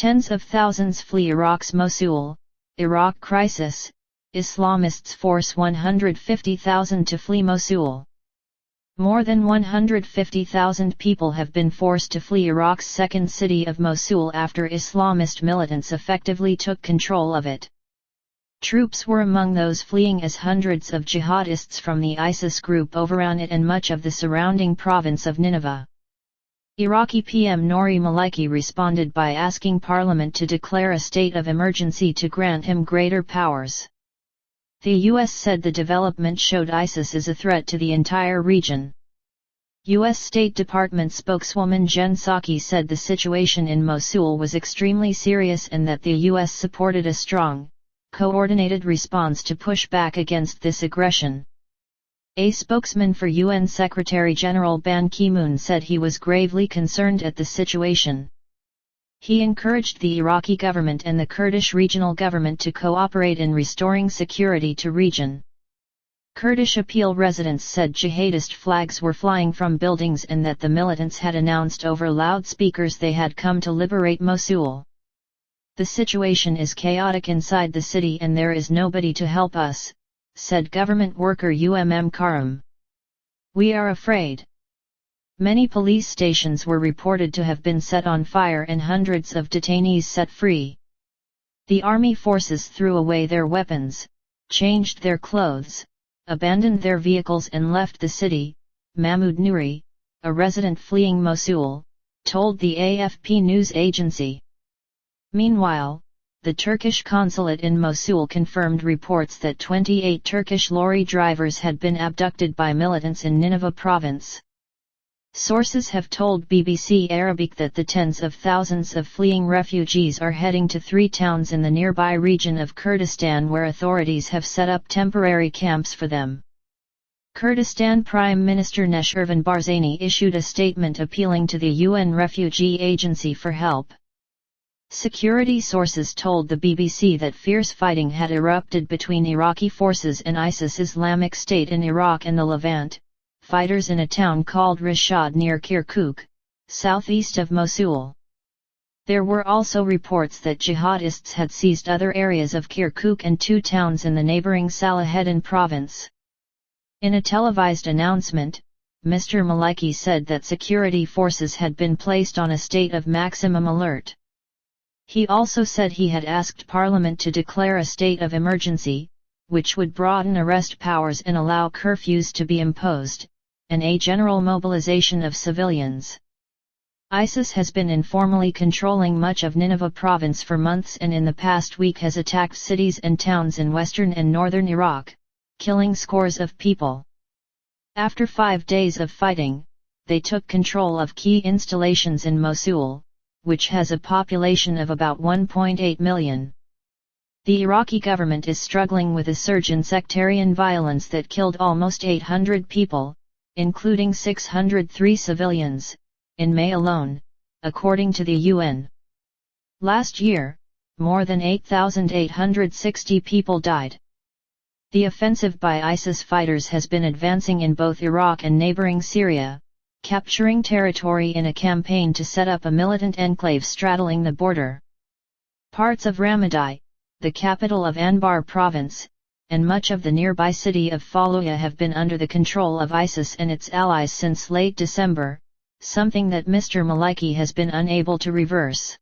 Tens of thousands flee Iraq's Mosul, Iraq crisis, Islamists force 150,000 to flee Mosul. More than 150,000 people have been forced to flee Iraq's second city of Mosul after Islamist militants effectively took control of it. Troops were among those fleeing as hundreds of jihadists from the ISIS group overran it and much of the surrounding province of Nineveh. Iraqi PM Nouri Maliki responded by asking Parliament to declare a state of emergency to grant him greater powers. The U.S. said the development showed ISIS is a threat to the entire region. U.S. State Department spokeswoman Jen Psaki said the situation in Mosul was extremely serious and that the U.S. supported a strong, coordinated response to push back against this aggression. A spokesman for UN Secretary-General Ban Ki-moon said he was gravely concerned at the situation. He encouraged the Iraqi government and the Kurdish regional government to cooperate in restoring security to region. Kurdish Appeal residents said jihadist flags were flying from buildings and that the militants had announced over loudspeakers they had come to liberate Mosul. "The situation is chaotic inside the city and there is nobody to help us," said government worker Karim. "We are afraid." Many police stations were reported to have been set on fire and hundreds of detainees set free. The army forces threw away their weapons, changed their clothes, abandoned their vehicles and left the city, Mahmoud Nouri, a resident fleeing Mosul, told the AFP news agency. Meanwhile, the Turkish consulate in Mosul confirmed reports that 28 Turkish lorry drivers had been abducted by militants in Nineveh province. Sources have told BBC Arabic that the tens of thousands of fleeing refugees are heading to 3 towns in the nearby region of Kurdistan where authorities have set up temporary camps for them. Kurdistan Prime Minister Neshirvan Barzani issued a statement appealing to the UN Refugee Agency for help. Security sources told the BBC that fierce fighting had erupted between Iraqi forces and ISIS Islamic State in Iraq and the Levant, fighters in a town called Rashad near Kirkuk, southeast of Mosul. There were also reports that jihadists had seized other areas of Kirkuk and 2 towns in the neighboring Salaheddin province. In a televised announcement, Mr. Maliki said that security forces had been placed on a state of maximum alert. He also said he had asked Parliament to declare a state of emergency, which would broaden arrest powers and allow curfews to be imposed, and a general mobilization of civilians. ISIS has been informally controlling much of Nineveh province for months and in the past week has attacked cities and towns in western and northern Iraq, killing scores of people. After 5 days of fighting, they took control of key installations in Mosul, which has a population of about 1.8 million. The Iraqi government is struggling with a surge in sectarian violence that killed almost 800 people, including 603 civilians, in May alone, according to the UN. Last year, more than 8,860 people died. The offensive by ISIS fighters has been advancing in both Iraq and neighboring Syria, capturing territory in a campaign to set up a militant enclave straddling the border. Parts of Ramadi, the capital of Anbar province, and much of the nearby city of Fallujah have been under the control of ISIS and its allies since late December, something that Mr. Maliki has been unable to reverse.